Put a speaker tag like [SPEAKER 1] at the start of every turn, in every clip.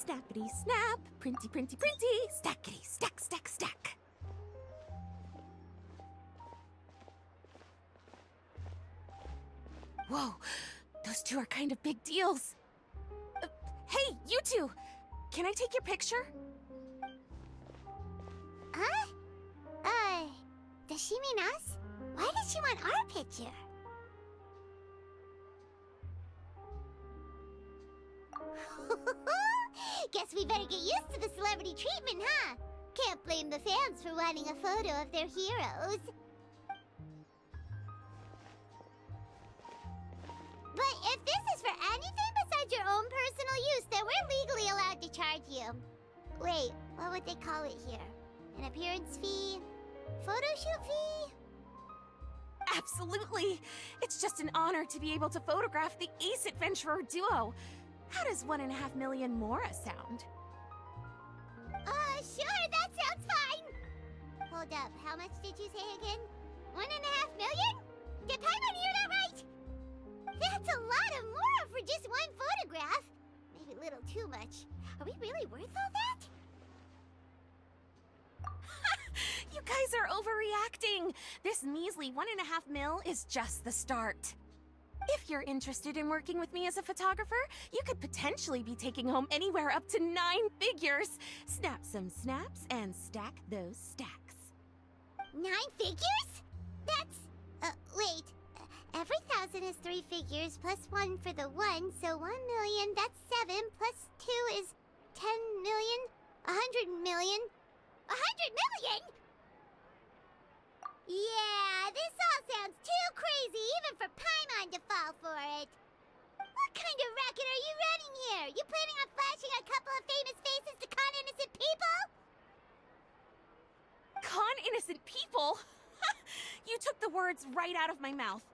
[SPEAKER 1] Snappity snap, printy printy printy, stackity stack stack stack. Whoa, those two are kind of big deals. Hey, you two! Can I take your picture?
[SPEAKER 2] Huh? Does she mean us? Why does she want our picture? Guess we better get used to the celebrity treatment, huh? Can't blame the fans for wanting a photo of their heroes. But if this is for anything besides your own personal use, then we're legally allowed to charge you. Wait, what would they call it here? An appearance fee? Photo shoot fee?
[SPEAKER 1] Absolutely! It's just an honor to be able to photograph the Ace Adventurer duo. How does 1.5 million Mora sound?
[SPEAKER 2] Sure, that sounds fine! Hold up, how much did you say again? 1.5 million? Did Paimon hear that right? That's a lot of Mora for just one photograph. Maybe a little too much. Are we really worth all that?
[SPEAKER 1] You guys are overreacting! This measly 1.5 mil is just the start. If you're interested in working with me as a photographer, you could potentially be taking home anywhere up to 9 figures. Snap some snaps and stack those stacks.
[SPEAKER 2] 9 figures? That's... wait. Every 1,000 is 3 figures, plus 1 for the 1, so 1 million, that's 7, plus 2 is 10 million, 100 million. 100 million?! Yeah, this all sounds too crazy even for Paimon to fall for it. What kind of racket are you running here? You planning on flashing a couple of famous faces to con innocent people?
[SPEAKER 1] Con innocent people? You took the words right out of my mouth.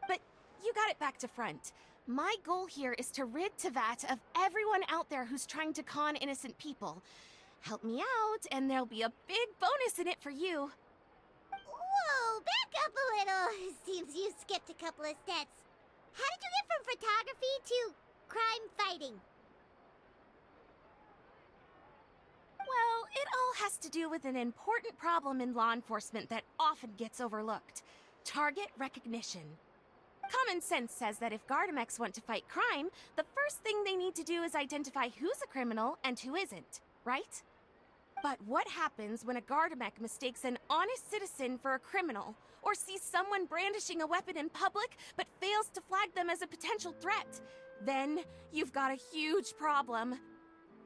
[SPEAKER 1] But you got it back to front. My goal here is to rid Teyvat of everyone out there who's trying to con innocent people. Help me out, and there'll be a big bonus in it for you.
[SPEAKER 2] Whoa, back up a little. Seems you skipped a couple of steps. How did you get from photography to crime fighting?
[SPEAKER 1] Well, it all has to do with an important problem in law enforcement that often gets overlooked. Target recognition. Common sense says that if Gardamex want to fight crime, the first thing they need to do is identify who's a criminal and who isn't, right? But what happens when a Gardamex mistakes an honest citizen for a criminal, or sees someone brandishing a weapon in public but fails to flag them as a potential threat? Then you've got a huge problem.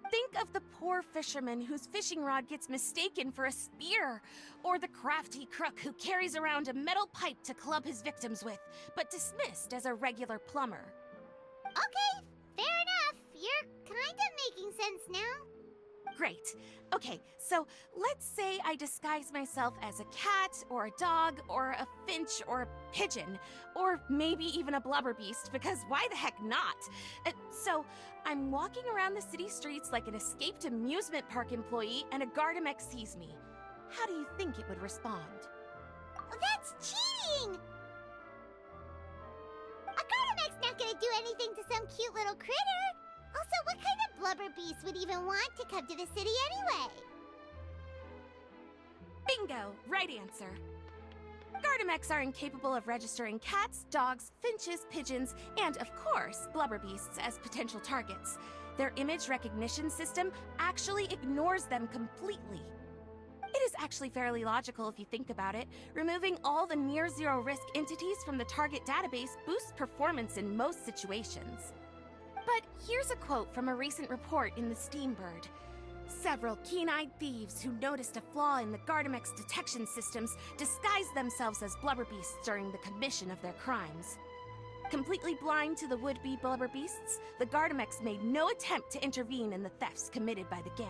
[SPEAKER 1] Think of the poor fisherman whose fishing rod gets mistaken for a spear, or the crafty crook who carries around a metal pipe to club his victims with, but dismissed as a regular plumber.
[SPEAKER 2] Okay, fair enough. You're kind of making sense now.
[SPEAKER 1] Great. Okay, so let's say I disguise myself as a cat, or a dog, or a finch, or a pigeon, or maybe even a blubber beast, because why the heck not? So I'm walking around the city streets like an escaped amusement park employee, and a Gardamex sees me. How do you think it would respond?
[SPEAKER 2] That's cheating! A Gardamex not gonna do anything to some cute little critter. Also, what kind of blubber beast would even want to come to the city anyway?
[SPEAKER 1] Bingo! Right answer. Gardamex are incapable of registering cats, dogs, finches, pigeons, and, of course, blubber beasts as potential targets. Their image recognition system actually ignores them completely. It is actually fairly logical if you think about it. Removing all the near-zero risk entities from the target database boosts performance in most situations. But here's a quote from a recent report in the Steambird. Several keen-eyed thieves who noticed a flaw in the Gardamex detection systems disguised themselves as blubber beasts during the commission of their crimes. Completely blind to the would-be blubber beasts, the Gardamex made no attempt to intervene in the thefts committed by the gang.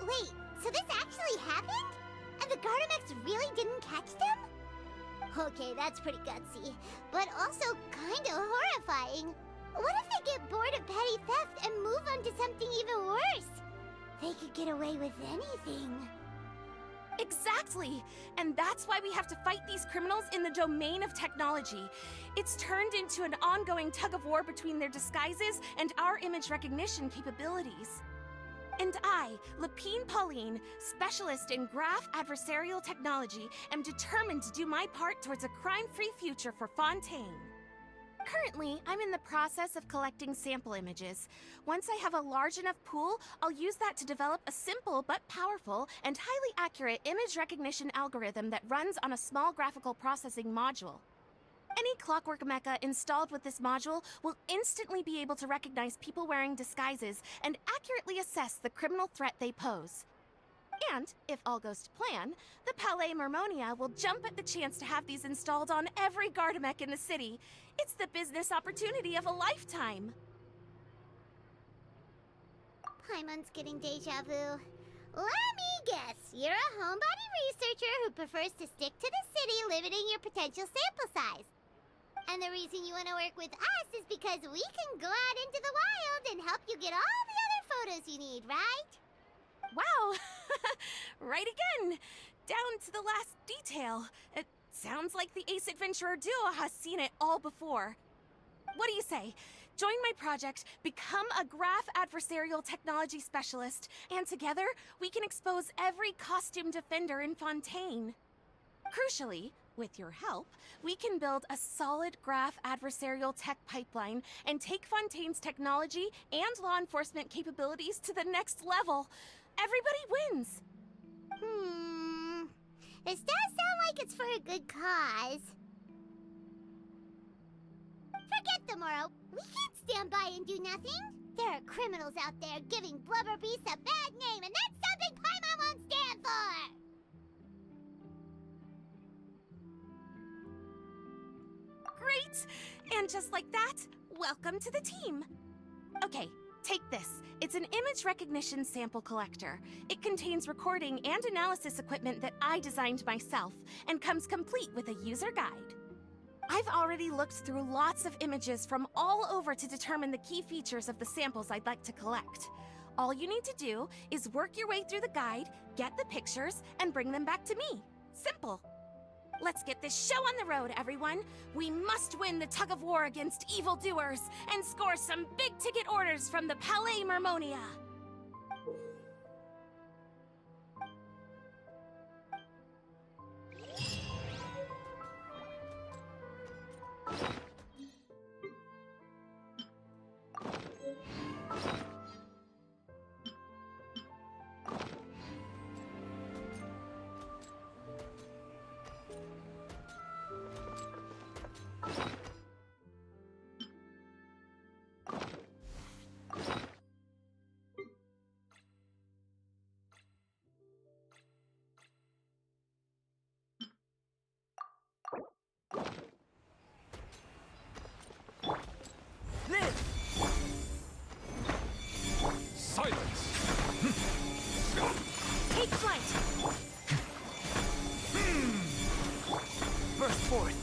[SPEAKER 2] Wait, so this actually happened? And the Gardamex really didn't catch them? Okay, that's pretty gutsy, but also kinda horrifying. What if they get bored of petty theft and move on to something even worse? They could get away with anything.
[SPEAKER 1] Exactly! And that's why we have to fight these criminals in the domain of technology. It's turned into an ongoing tug-of-war between their disguises and our image recognition capabilities. And I, Lapine Pauline, specialist in graph adversarial technology, am determined to do my part towards a crime-free future for Fontaine. Currently, I'm in the process of collecting sample images. Once I have a large enough pool, I'll use that to develop a simple but powerful and highly accurate image recognition algorithm that runs on a small graphical processing module. Any clockwork mecha installed with this module will instantly be able to recognize people wearing disguises and accurately assess the criminal threat they pose. And, if all goes to plan, the Palais Mermonia will jump at the chance to have these installed on every Gardamech in the city. It's the business opportunity of a lifetime.
[SPEAKER 2] Paimon's getting deja vu. Let me guess, you're a homebody researcher who prefers to stick to the city, limiting your potential sample size. And the reason you want to work with us is because we can go out into the wild and help you get all the other photos you need, right?
[SPEAKER 1] Wow! Right again! Down to the last detail. It sounds like the Ace Adventurer duo has seen it all before. What do you say? Join my project, become a graph adversarial technology specialist, and together we can expose every costume defender in Fontaine. Crucially, with your help, we can build a solid graph adversarial tech pipeline and take Fontaine's technology and law enforcement capabilities to the next level. Everybody wins!
[SPEAKER 2] This does sound like it's for a good cause. Forget tomorrow. We can't stand by and do nothing. There are criminals out there giving Blubber Beast a bad name, and that's something Paimon won't stand for!
[SPEAKER 1] Great! And just like that, welcome to the team! Okay, take this. It's an image recognition sample collector. It contains recording and analysis equipment that I designed myself, and comes complete with a user guide. I've already looked through lots of images from all over to determine the key features of the samples I'd like to collect. All you need to do is work your way through the guide, get the pictures, and bring them back to me. Simple. Let's get this show on the road, everyone. We must win the tug-of-war against evildoers and score some big-ticket orders from the Palais Mermonia.
[SPEAKER 3] Silence!
[SPEAKER 1] Take flight! Burst forth!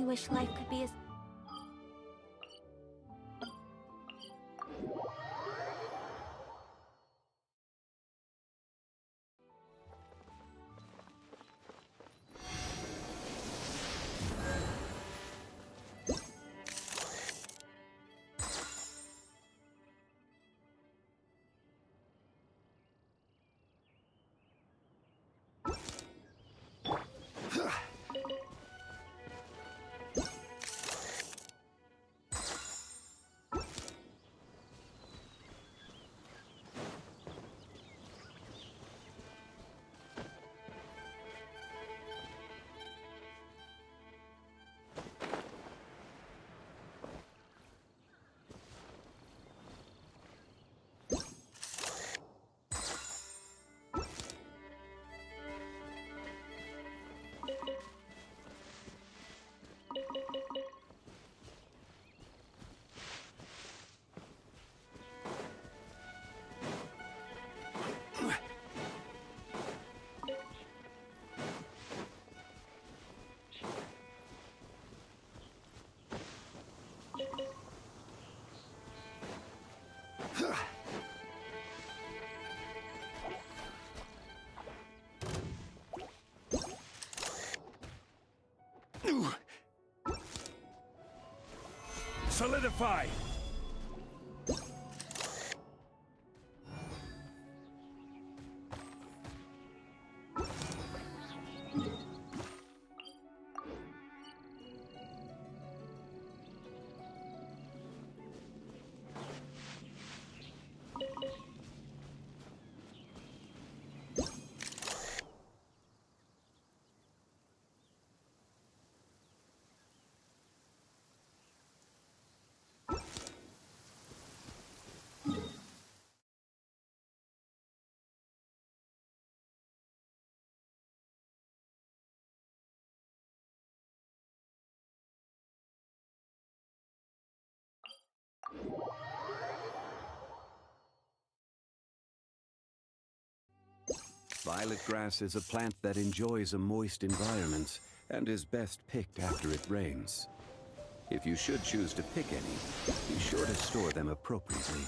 [SPEAKER 1] wish life could be as...
[SPEAKER 3] Solidify!
[SPEAKER 4] Violet grass is a plant that enjoys a moist environment and is best picked after it rains. If you should choose to pick any, be sure to store them appropriately.